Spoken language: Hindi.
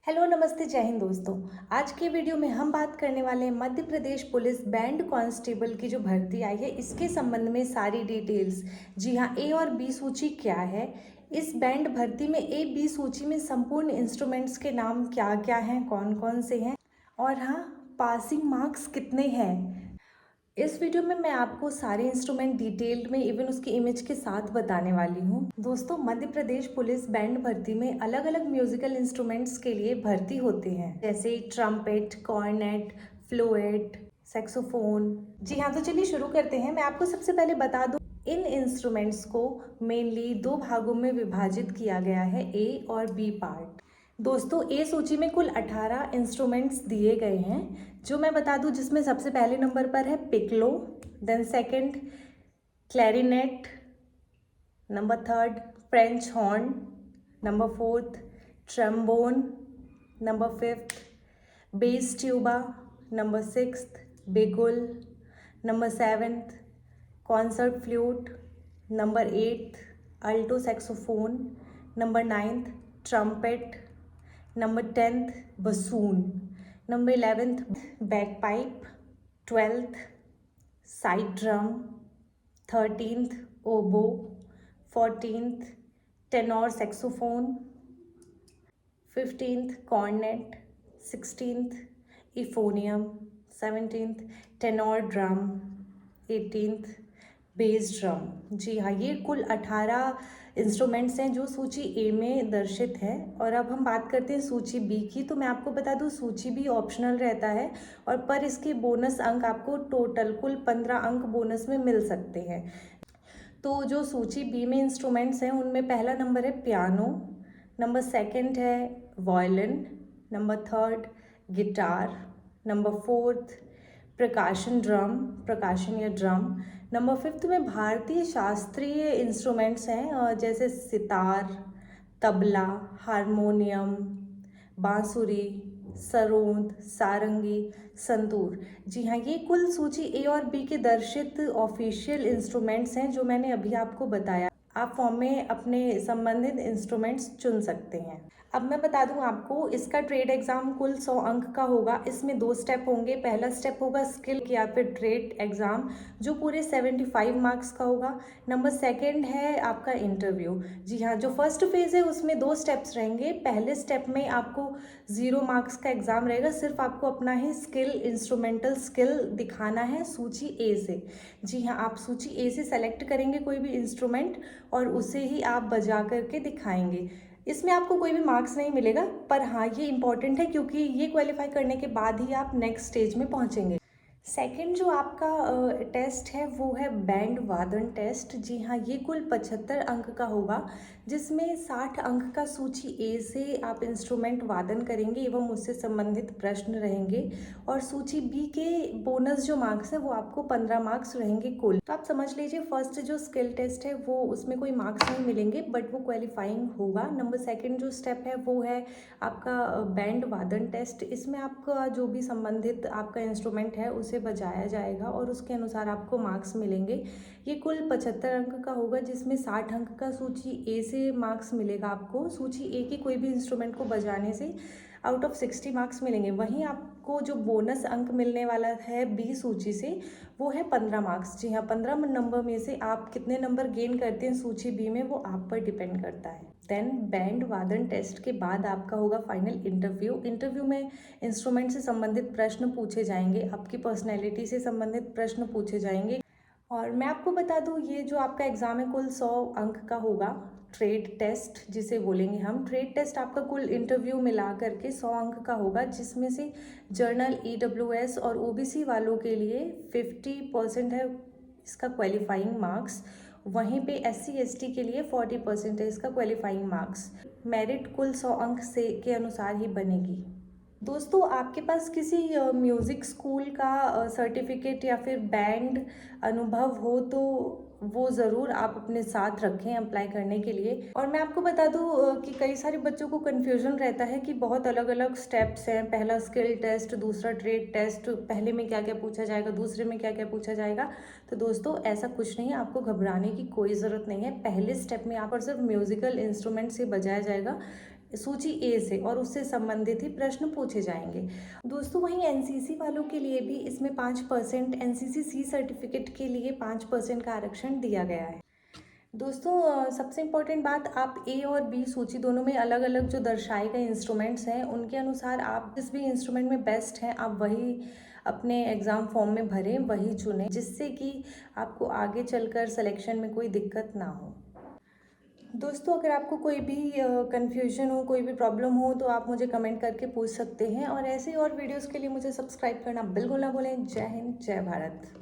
हेलो नमस्ते जय हिंद दोस्तों। आज के वीडियो में हम बात करने वाले हैं Madhya Pradesh police band constable की जो भर्ती आई है इसके संबंध में सारी डिटेल्स। जी हाँ, ए और बी सूची क्या है, इस बैंड भर्ती में ए बी सूची में संपूर्ण इंस्ट्रूमेंट्स के नाम क्या क्या हैं, कौन कौन से हैं, और हाँ पासिंग मार्क्स कितने हैं। इस वीडियो में मैं आपको सारे इंस्ट्रूमेंट डिटेल्ड में इवन उसकी इमेज के साथ बताने वाली हूँ। दोस्तों, मध्य प्रदेश पुलिस बैंड भर्ती में अलग अलग म्यूजिकल इंस्ट्रूमेंट्स के लिए भर्ती होते हैं, जैसे ट्रम्पेट, कॉर्नेट, फ्लूट, सैक्सोफोन। जी हाँ, तो चलिए शुरू करते हैं। मैं आपको सबसे पहले बता दूँ, इन इंस्ट्रूमेंट्स को मेनली दो भागों में विभाजित किया गया है, ए और बी पार्ट। दोस्तों, ए सूची में कुल 18 इंस्ट्रूमेंट्स दिए गए हैं, जो मैं बता दूं, जिसमें सबसे पहले नंबर पर है piccolo, then second clarinet, number third French horn, number fourth trombone, number fifth bass tuba, number sixth bugle, number seventh concert flute, number eighth alto saxophone, number ninth trumpet, number 10th bassoon, number 11th bagpipe, 12th side drum, 13th oboe, 14th tenor saxophone, 15th cornet, 16th euphonium, 17th tenor drum, 18th bass drum. जी हाँ, ये कुल 18 इंस्ट्रूमेंट्स हैं जो सूची ए में दर्शित है। और अब हम बात करते हैं सूची बी की। तो मैं आपको बता दूं, सूची बी ऑप्शनल रहता है और पर इसके बोनस अंक आपको टोटल कुल 15 अंक बोनस में मिल सकते हैं। तो जो सूची बी में इंस्ट्रूमेंट्स हैं उनमें पहला नंबर है पियानो, नंबर सेकंड है violin, number third guitar, number fourth प्रकाशन या ड्रम, नंबर फिफ्थ में भारतीय शास्त्रीय इंस्ट्रूमेंट्स हैं जैसे सितार, तबला, हारमोनियम, बांसुरी, सरोद, सारंगी, संतूर। जी हाँ, ये कुल सूची ए और बी के दर्शित ऑफिशियल इंस्ट्रूमेंट्स हैं जो मैंने अभी आपको बताया। आप फॉर्म में अपने संबंधित इंस्ट्रूमेंट्स चुन सकते हैं। अब मैं बता दूं आपको, इसका ट्रेड एग्जाम कुल 100 अंक का होगा। इसमें 2 स्टेप होंगे। पहला स्टेप होगा स्किल या फिर ट्रेड एग्जाम, जो पूरे 75 मार्क्स का होगा। नंबर सेकंड है आपका इंटरव्यू। जी हाँ, जो फर्स्ट फेज है उसमें 2 स्टेप्स रहेंगे। पहले स्टेप में आपको 0 मार्क्स का एग्जाम रहेगा, सिर्फ आपको अपना ही स्किल, इंस्ट्रूमेंटल स्किल दिखाना है सूची ए से। जी हाँ, आप सूची ए से सेलेक्ट करेंगे कोई भी इंस्ट्रूमेंट और उसे ही आप बजा करके दिखाएंगे। इसमें आपको कोई भी मार्क्स नहीं मिलेगा, पर हाँ ये इंपॉर्टेंट है क्योंकि ये क्वालिफाई करने के बाद ही आप नेक्स्ट स्टेज में पहुंचेंगे। सेकंड जो आपका टेस्ट है वो है बैंड वादन टेस्ट। जी हाँ, ये कुल 75 अंक का होगा, जिसमें 60 अंक का सूची ए से आप इंस्ट्रूमेंट वादन करेंगे एवं उससे संबंधित प्रश्न रहेंगे, और सूची बी के बोनस जो मार्क्स है वो आपको 15 मार्क्स रहेंगे कुल। तो आप समझ लीजिए, फर्स्ट जो स्किल टेस्ट है वो उसमें कोई मार्क्स नहीं मिलेंगे, बट वो क्वालिफाइंग होगा। नंबर सेकेंड जो स्टेप है वो है आपका बैंड वादन टेस्ट। इसमें आपका जो भी संबंधित आपका इंस्ट्रूमेंट है उसे बजाया जाएगा और उसके अनुसार आपको मार्क्स मिलेंगे। ये कुल 75 अंक का होगा, जिसमें 60 अंक का सूची ए से मार्क्स मिलेगा आपको। सूची ए के कोई भी इंस्ट्रूमेंट को बजाने से आउट ऑफ 60 मार्क्स मिलेंगे। वहीं आपको जो बोनस अंक मिलने वाला है बी सूची से वो है 15 मार्क्स। जी हाँ, 15 नंबर में से आप कितने नंबर गेन करते हैं सूची बी में वो आप पर डिपेंड करता है। देन बैंड वादन टेस्ट के बाद आपका होगा फाइनल इंटरव्यू में इंस्ट्रूमेंट से संबंधित प्रश्न पूछे जाएंगे, आपकी पर्सनैलिटी से संबंधित प्रश्न पूछे जाएंगे। और मैं आपको बता दूं, ये जो आपका एग्ज़ाम है कुल 100 अंक का होगा। ट्रेड टेस्ट जिसे बोलेंगे हम, ट्रेड टेस्ट आपका कुल इंटरव्यू मिला करके 100 अंक का होगा, जिसमें से जर्नल, ईडब्ल्यूएस और ओबीसी वालों के लिए 50% है इसका क्वालिफाइंग मार्क्स। वहीं पे एससी एसटी के लिए 40% है इसका क्वालिफाइंग मार्क्स। मेरिट कुल 100 अंक से के अनुसार ही बनेगी। दोस्तों, आपके पास किसी म्यूज़िक स्कूल का सर्टिफिकेट या फिर बैंड अनुभव हो तो वो ज़रूर आप अपने साथ रखें अप्लाई करने के लिए। और मैं आपको बता दूं कि कई सारे बच्चों को कन्फ्यूजन रहता है कि बहुत अलग अलग स्टेप्स हैं। पहला स्किल टेस्ट, दूसरा ट्रेड टेस्ट, पहले में क्या क्या पूछा जाएगा, दूसरे में क्या क्या पूछा जाएगा। तो दोस्तों, ऐसा कुछ नहीं है, आपको घबराने की कोई ज़रूरत नहीं है। पहले स्टेप में आप और सिर्फ म्यूज़िकल इंस्ट्रूमेंट से बजाया जाएगा। सूची ए से और उससे संबंधित ही प्रश्न पूछे जाएंगे। दोस्तों वहीं एनसीसी वालों के लिए भी इसमें 5%, एनसीसी सी सर्टिफिकेट के लिए 5% का आरक्षण दिया गया है। दोस्तों सबसे इम्पोर्टेंट बात, आप ए और बी सूची दोनों में अलग अलग जो दर्शाए गए इंस्ट्रूमेंट्स हैं उनके अनुसार आप जिस भी इंस्ट्रूमेंट में बेस्ट हैं आप वही अपने एग्ज़ाम फॉर्म में भरें, वही चुनें, जिससे कि आपको आगे चलकर सिलेक्शन में कोई दिक्कत ना हो। दोस्तों अगर आपको कोई भी कन्फ्यूजन हो, कोई भी प्रॉब्लम हो तो आप मुझे कमेंट करके पूछ सकते हैं, और ऐसे और वीडियोज़ के लिए मुझे सब्सक्राइब करना बिल्कुल ना भूलें। जय हिंद, जय भारत।